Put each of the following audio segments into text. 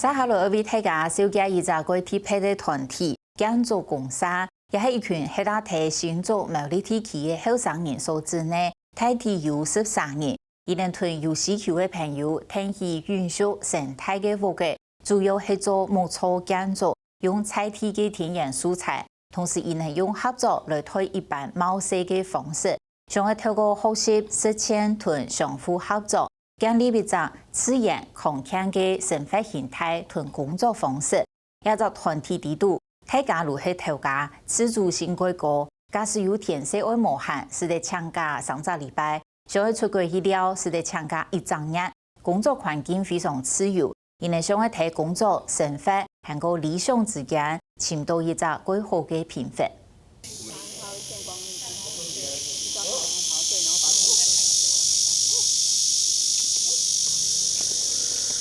接下来为大家小介一个具体配的团体建筑公司，也是一群喺度提新竹毛利地区的后生人所指呢，大体有13人，伊能同有需求的朋友提起允许生态的活计，主要是做木造建筑，用采地的天然素材，同时伊能用合作来推一般毛细的方式，想要透过学习实践同相互合作。建立一种自然康健的生活形态同工作方式，也在团体底度，大家如去投家自主性改革，假使有天色爱无限，是得请假3个礼拜，想要出国去了，是得请假1整日，工作环境非常自由，因为想要睇工作、生活和个理想之间，寻到一个最好的平衡。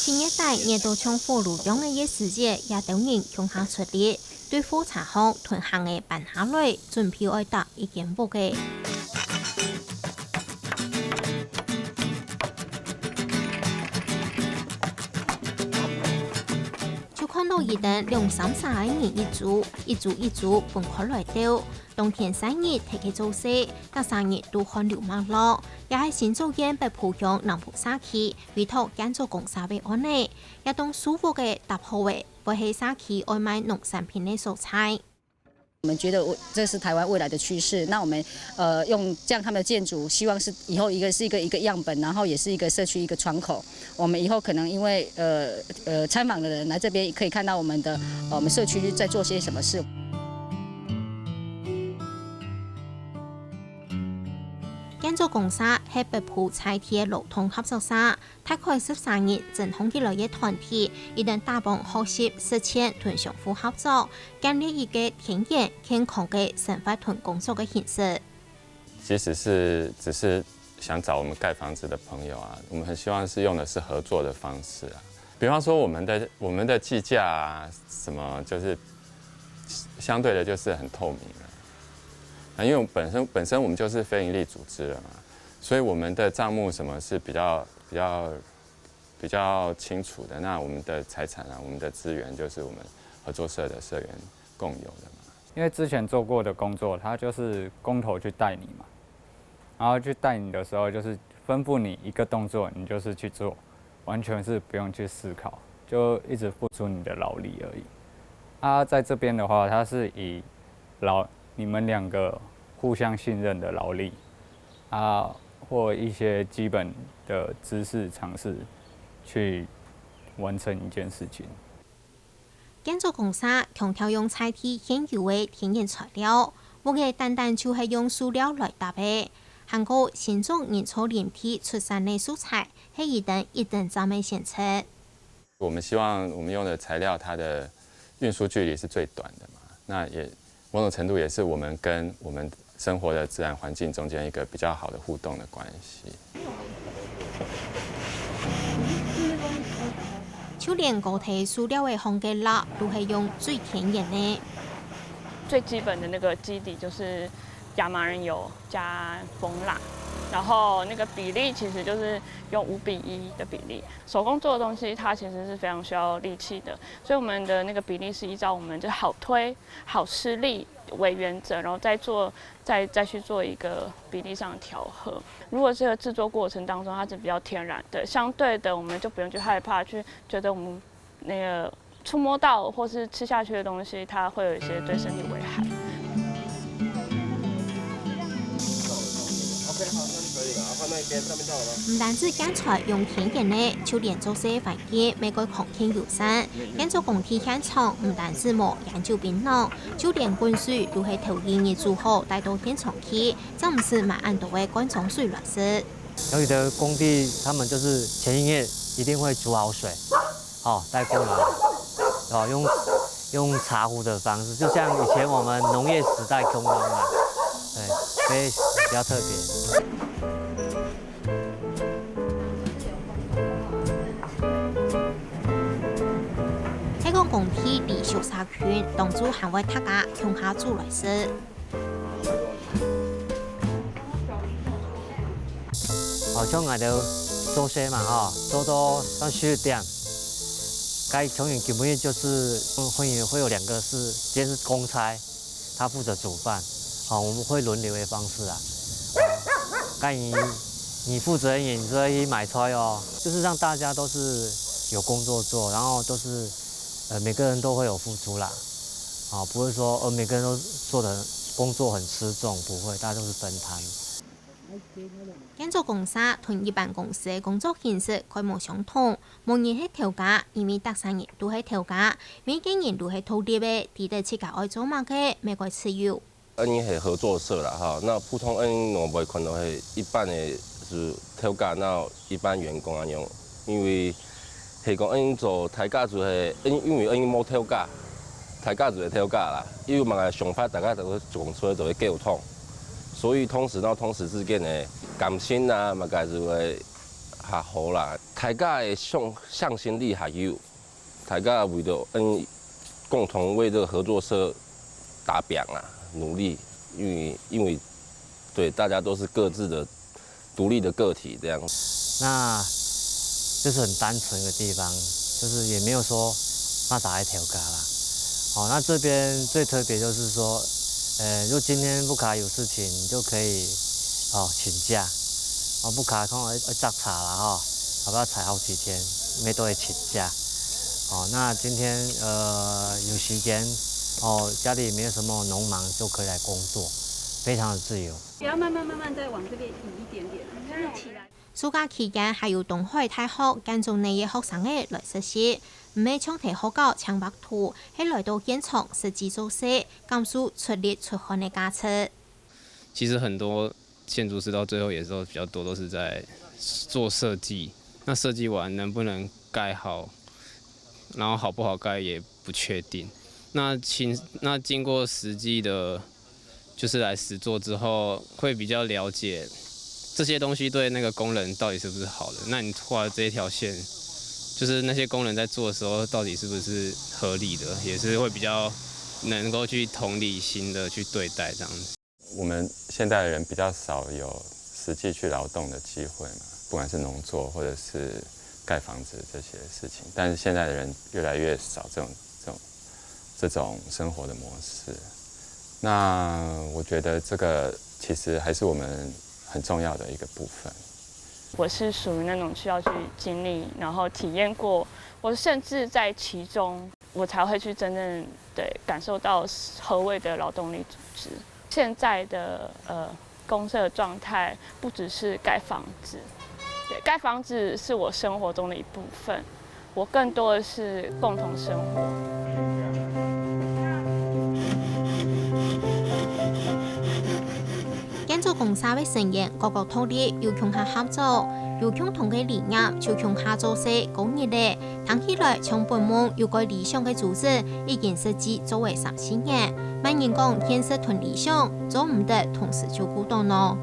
前一代热到像火炉样的夜世界，也等人向下出力，对火柴行屯行的办下来，准备爱搭一件布嘅。就看到一等2、3、4个人一组分开来钓。冬天3日提起做事，隔3日都看流马落，也係新竹縣北埔鄉南埔社區委託建築公司為案例，也當舒服嘅搭好嘅，為係社區外賣農產品嘅蔬菜。我们觉得这是台湾未来的趋势。那我们用这样他们的建筑，希望是以后是一个样本，然后也是一个社区一个窗口。我们以后可能因为参访的人来这边，可以看到我们社区在做些什么事。建築公司係北埔採鐵路通合作社，大概13人整統起來嘅團體，一旦大幫學習實踐同相互合作，建立一個天然健康嘅生活同工作嘅形式。即使只是想找我们盖房子的朋友啊，我们很希望是用的是合作的方式啊。比方说我们的计价啊，什么就是相对的就是很透明了。因为本身我们就是非营利组织了嘛，所以我们的账目什么是比较清楚的。那我们的财产啊，我们的资源就是我们合作社的社员共有的嘛。因为之前做过的工作，他就是工头去带你嘛，然后去带你的时候，就是吩咐你一个动作，你就是去做，完全是不用去思考，就一直付出你的劳力而已。在这边的话，他是以你们2个互相信任的劳力或一些基本的知識常識去完成一件事情。建築公司強調用採地現有嘅天然材料，冇嘅單單就係用塑料來搭嘅。韓國新竹人造林地出產嘅素材係一等咱們先測。我們希望我們用的材料，它的運輸距離是最短的嘛，那也某種程度也是我們跟我們生活的自然環境中間一個比較好的互動的關係。就連高體塑料的烘嘅蠟都係用最天然的。最基本的那個基底就是亞麻仁油加蜂蠟，然後那個比例其實就是用5:1的比例。手工做的東西，它其實是非常需要力氣的，所以我們的那個比例是依照我們就好推、好施力為原則，然後再去做一個比例上的調和。如果這個製作過程當中它是比較天然的，相對的我們就不用去害怕，去覺得我們那個觸摸到或是吃下去的東西，它會有一些對身體危害。唔單止建材用天然的，就連做些環境每個空間友善。建築工地現場唔單止冇研究檳榔，就連灌水都係頭一日做好帶到現場去，這唔是買很多的灌裝水來食。有的工地他們就是前一夜一定會煮好水，帶過來，用茶壺的方式，就像以前我們農業時代供應嘛，對，所以比較特別。喺個工地離小沙圈，當做行為大家向下做來食。像我哋做些嘛，做到10點，该成员基本就是会有2个是，今天是公差，他负责煮饭，我们会轮流的方式啊。该你负责人，你可以买菜哦，就是让大家都是有工作做，然后都是每个人都会有付出啦，不会说每个人都做的工作很吃重，不会，大家都是分摊。建筑公司同一般公司的工作形式概无相同，无人係調價，因為特產業都係調價，每個人都係土地的，地的設計愛做乜嘅，每個自由。恩英係合作社啦，哈，那普通恩英我袂看到係一般的是調價，那一般員工啊樣，因為係講恩英做大家就係因為恩英冇調價，大家就係調價啦，因為嘛個想法大家都講出來就會溝通。所以同事之間的感情啊，嘛個就會較好啦。大家的向心力還有，大家為了共同為這個合作社打拼啊，努力，因為對大家都是各自的獨立的個體這樣。那就是很單純的地方，就是也沒有說那打來調價啦。那這邊最特別就是說。如果今天不卡有事情，你就可以請假，不卡可能會摘茶啦要不要採好幾天，咩都會請假。那今天有時間家裡沒有什麼農忙，就可以來工作，非常的自由。不要慢慢再往這邊移一點點，就是起來。暑假期間還有東海大學建築內嘅學生嘅來實習，唔係搶題學校搶白圖，係來到現場實際做事，感受出力出汗嘅價值。其實很多建築師到最後也是比較多都是在做設計，那設計完能不能蓋好，然後好不好蓋也不確定。那經過實際的，就是來實做之後，會比較了解。這些東西對那個工人到底是不是好的？那你畫的這一條線，就是那些工人在做的時候，到底是不是合理的？也是會比較能夠去同理心的去對待這樣子。我們現代人比較少有實際去勞動的機會嘛，不管是農作或者是蓋房子這些事情，但是現在的人越來越少這種生活的模式。那我覺得這個其實還是我們很重要的一個部分。我是屬於那種需要去經歷，然後體驗過，我甚至在其中，我才會去真正感受到何謂的勞動力組織。現在的公社狀態不只是蓋房子，蓋房子是我生活中的一部分，我更多的是共同生活。建築公司的成員各個土地要向下合作，要共同嘅理念就向下做事工業的，聽起來從本門有個理想嘅組織已經實際作為30年，萬人講現實同理想做唔得同時照顧到咯。